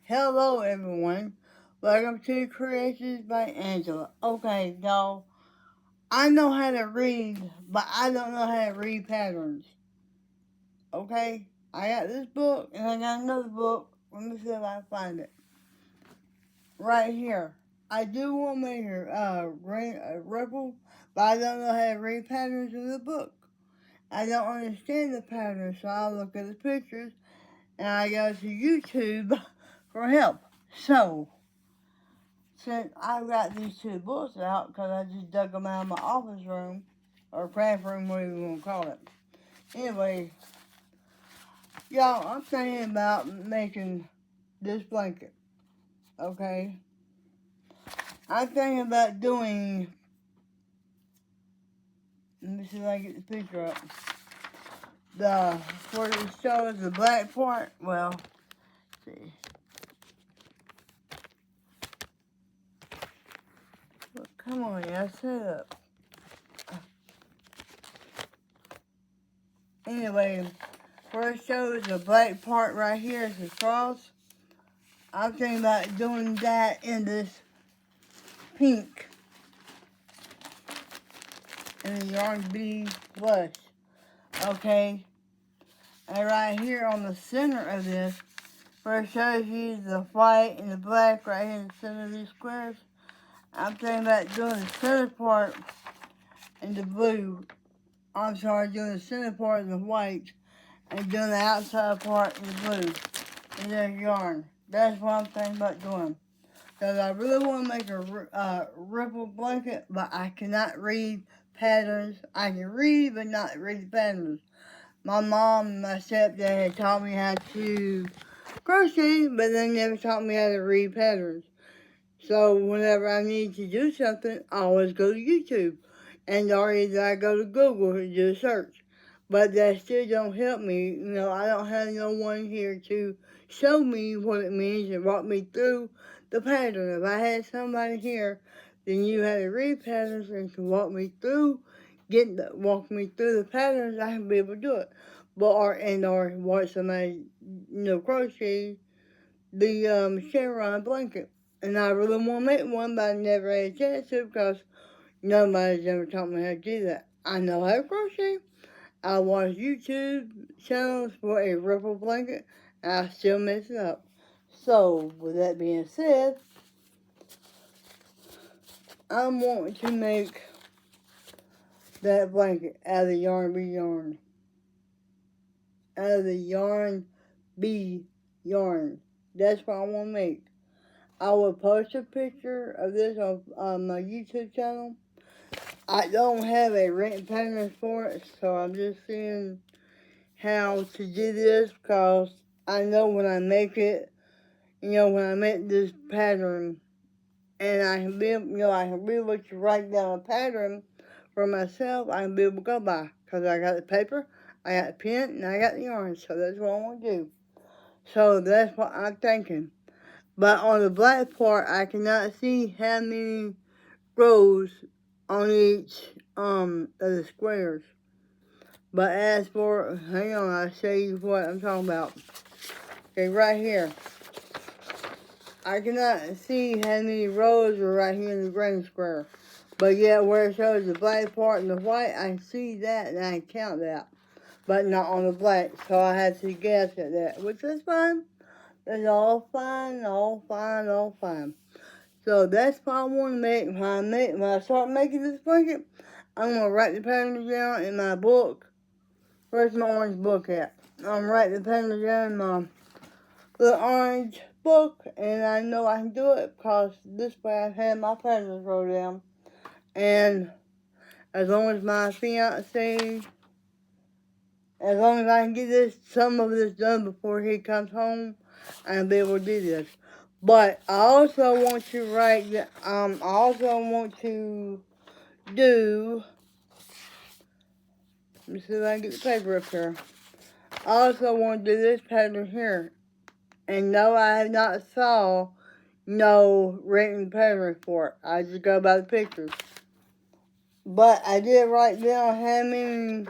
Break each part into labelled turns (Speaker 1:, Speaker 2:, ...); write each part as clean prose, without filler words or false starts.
Speaker 1: Hello, everyone. Welcome to Creations by Angela. Okay, y'all, I know how to read, but I don't know how to read patterns. Okay, I got this book and I got another book. Let me see if I can find it. Right here. I do want to make a ripple, but I don't know how to read patterns in the book. I don't understand the patterns, so I look at the pictures and I go to YouTube for help. So, since I got these two books out, because I just dug them out of my office room, or craft room, whatever you want to call it. Anyway, y'all, I'm thinking about making this blanket, okay? I'm thinking about doing, let me see if I can get the picture up. For the shows the black part, well, let's see. Well, come on, yeah, set up. Anyway, for it shows the black part right here is the cross. I'm thinking about doing that in this pink and the yarn bee blush. Okay, and right here on the center of this, where it shows you the white and the black right here in the center of these squares, I'm thinking about doing the center part in the blue. I'm sorry, doing the center part in the white and doing the outside part in the blue in their yarn. That's what I'm thinking about doing. Because I really want to make a ripple blanket, but I cannot read patterns. I can read, but not read patterns. My mom and my stepdad had taught me how to crochet, but they never taught me how to read patterns. So whenever I need to do something, I always go to YouTube. And or either I go to Google and do a search. But that still don't help me. You know, I don't have no one here to show me what it means and walk me through the pattern. If I had somebody here, then you had to read patterns and to walk me through, walk me through the patterns, I can be able to do it. But or watch somebody, crochet the Chevron blanket. And I really want to make one, but I never had a chance to because nobody's ever taught me how to do that. I know how to crochet. I watch YouTube channels for a ripple blanket, and I still mess it up. So, with that being said, I'm wanting to make that blanket out of the yarn bee yarn. Out of the yarn bee yarn. That's what I want to make. I will post a picture of this on my YouTube channel. I don't have a written pattern for it, so I'm just seeing how to do this because I know when I make it, when I make this pattern, and I can be able to write down a pattern for myself, I can be able to go by because I got the paper, I got the pen, and I got the yarn, so that's what I want to do. So that's what I'm thinking. But on the black part, I cannot see how many rows on each of the squares. But as for, hang on, I'll show you what I'm talking about. Okay, right here. I cannot see how many rows are right here in the green square. But yeah, where it shows the black part and the white, I see that and I count that. But not on the black, so I had to guess at that, which is fine. It's all fine, all fine, all fine. So that's what I want to make. When I start making this blanket, I'm going to write the patterns down in my book. Where's my orange book at? I'm writing the patterns down in my little orange book, and I know I can do it because this way I've had my patterns wrote down. And as long as my fiance, as long as I can get some of this done before he comes home, I'll be able to do this. But I also want to I also want to do, let me see if I can get the paper up here. I also want to do this pattern here. And no, I have not saw no written pattern for it. I just go by the pictures. But I did write down how many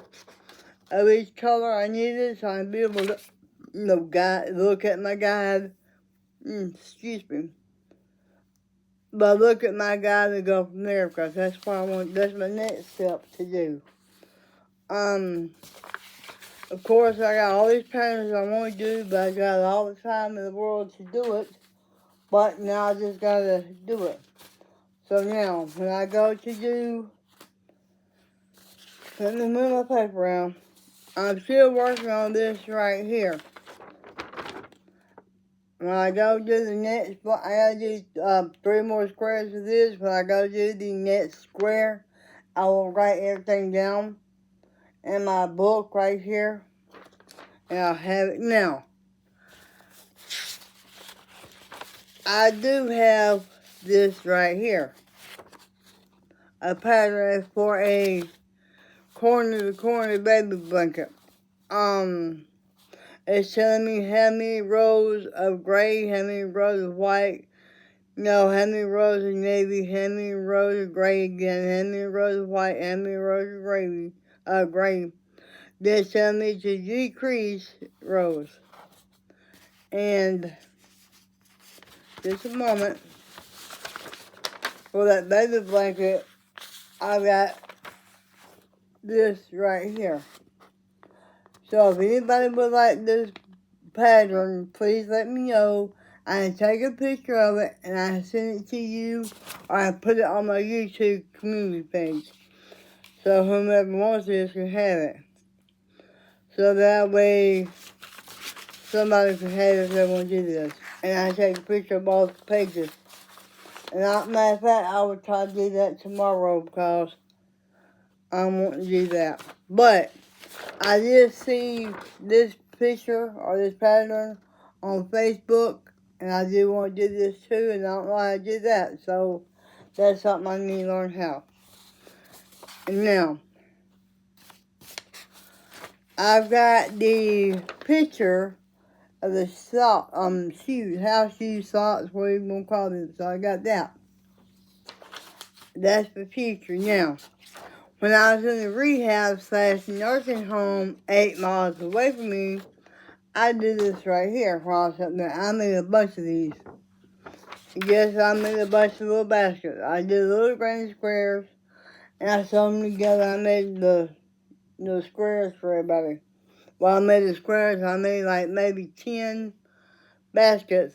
Speaker 1: of each color I needed so I'd be able to guide, look at my guide. Excuse me. But look at my guide and go from there, because that's what I want. That's my next step to do. Of course, I got all these patterns I want to do, but I got all the time in the world to do it. But now I just gotta do it. So now, when I go to do, let me move my paper around. I'm still working on this right here. When I go do the next, I gotta do 3 more squares of this. When I go do the next square, I will write everything down in my book right here. And I'll have it now. I do have this right here. A pattern for a corner-to-corner baby blanket. It's telling me how many rows of gray, how many rows of white, how many rows of navy, how many rows of gray again, how many rows of white, how many rows of gray. They're telling me to decrease rows. And just a moment, for that baby blanket, I got this right here. So if anybody would like this pattern, please let me know. I take a picture of it and I send it to you, or I put it on my YouTube community page. So whomever wants this can have it. So that way somebody can have it if they want to do this. And I take a picture of both pages. And matter of fact, I will try to do that tomorrow because I want to do that. But I did see this picture or this pattern on Facebook, and I do want to do this too, and I don't know how to do that. So that's something I need to learn how. And now, I've got the picture of the shoes, house shoes, socks, whatever you want to call them. So I got that. That's the future. Now, when I was in the rehab/nursing home 8 miles away from me, I did this right here while I was up there. I made a bunch of these. Yes, I made a bunch of little baskets. I did little granny squares, and I sewed them together. I made the squares for everybody. While I made the squares, I made like maybe 10 baskets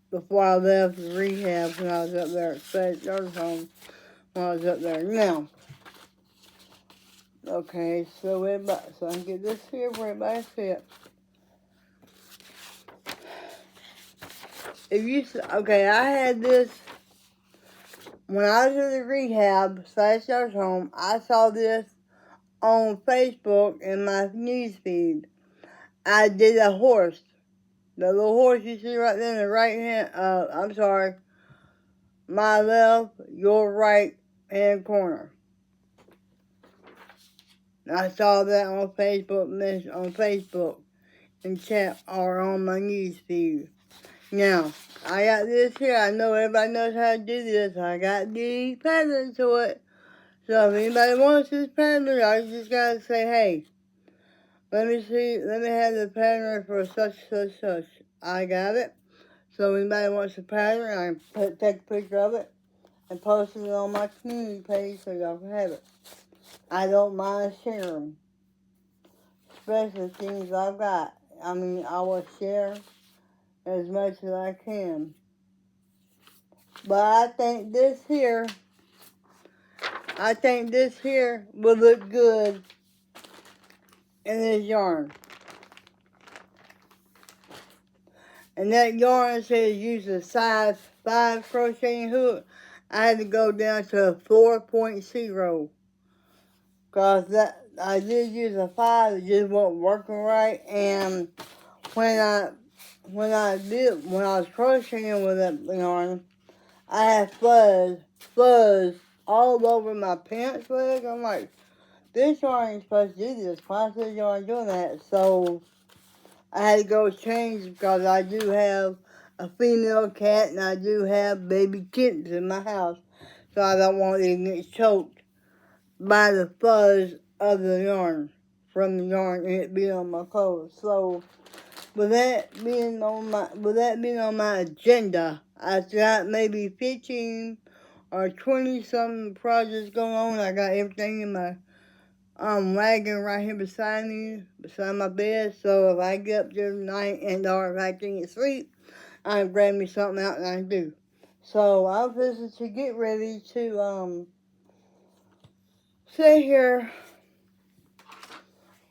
Speaker 1: before I left the rehab when I was up there at State Nursing Home when I was up there. Now, okay, so I can get this here where everybody see it. I had this when I was in the rehab/nursing home. I saw this on Facebook in my news feed. I did a horse. The little horse you see right there in the right hand, my left, your right hand corner. I saw that on Facebook and chat or on my news feed. Now, I got this here. I know everybody knows how to do this. I got the pattern to it. So if anybody wants this pattern, I just gotta say, hey, let me have the pattern for such. I got it. So if anybody wants the pattern, take a picture of it and post it on my community page so y'all can have it. I don't mind sharing, especially things I've got. I will share as much as I can. But I think this here will look good in this yarn. And that yarn says use a size 5 crocheting hook. I had to go down to a 4.0. Because I did use a 5, it just wasn't working right. And when I was crocheting with that yarn, I had fuzz all over my pants leg. I'm like, this yarn ain't supposed to do this. Why is this yarn doing that? So I had to go change because I do have a female cat and I do have baby kittens in my house. So I don't want it to get choked by the fuzz of the yarn, from the yarn, and it be on my clothes. So with that being on my agenda, I've got maybe 15 or 20 something projects going on. I got everything in my wagon right here beside me, beside my bed. So if I get up there tonight and or if I can't sleep, I grab me something out and I do. So I was just to get ready to sit here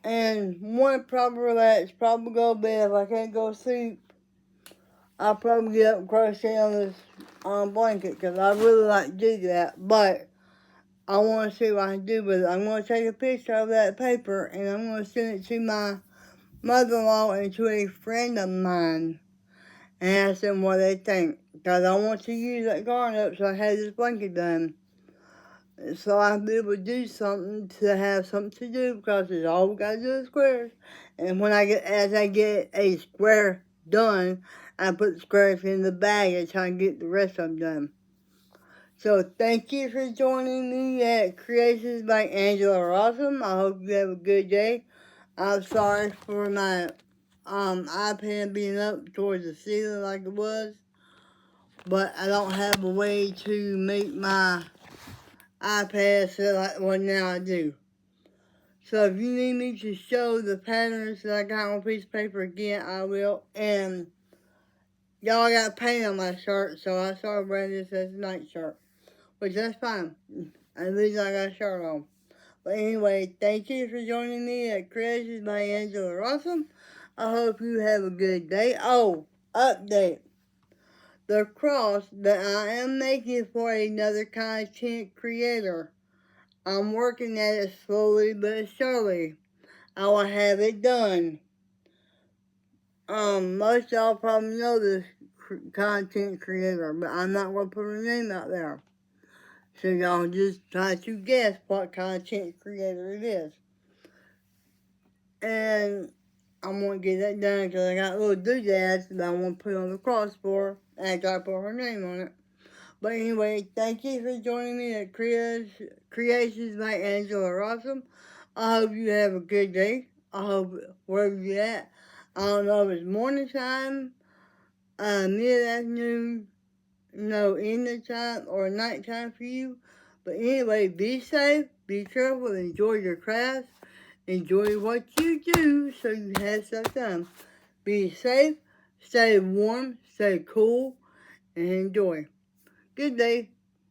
Speaker 1: and want to probably relax, probably go to bed. If I can't go to sleep, I'll probably get up and crochet on this blanket because I really like to do that. But I want to see what I can do with it. I'm going to take a picture of that paper and I'm going to send it to my mother-in-law and to a friend of mine and ask them what they think. Because I want to use that garden up so I have this blanket done. So I'll be able to do something to have something to do because it's all we got to do is squares. And as I get a square done, I put the squares in the bag and try to get the rest of them done. So thank you for joining me at Creations by Angela Rossum. I hope you have a good day. I'm sorry for my iPad being up towards the ceiling like it was, but I don't have a way to make my iPad so like what now I do. So if you need me to show the patterns that I got on a piece of paper again, I will. And y'all got paint on my shirt, so I started wearing this as a night shirt, which that's fine. At least I got a shirt on. But anyway, thank you for joining me at Creations by Angela Rossum. I hope you have a good day. Oh, update. The cross that I am making for another content creator. I'm working at it slowly but surely. I will have it done. Most of y'all probably know this content creator, but I'm not going to put her name out there. So y'all just try to guess what content creator it is. And I'm going to get that done because I got little doodads that I want to put on the cross for after I put her name on it. But anyway, thank you for joining me at Creations by Angela Rossum. I hope you have a good day. I hope wherever you're at, I don't know if it's morning time, mid-afternoon, evening time, or night time for you. But anyway, be safe, be careful, enjoy your crafts, enjoy what you do so you have stuff done. Be safe, stay warm, stay cool, and enjoy. Good day.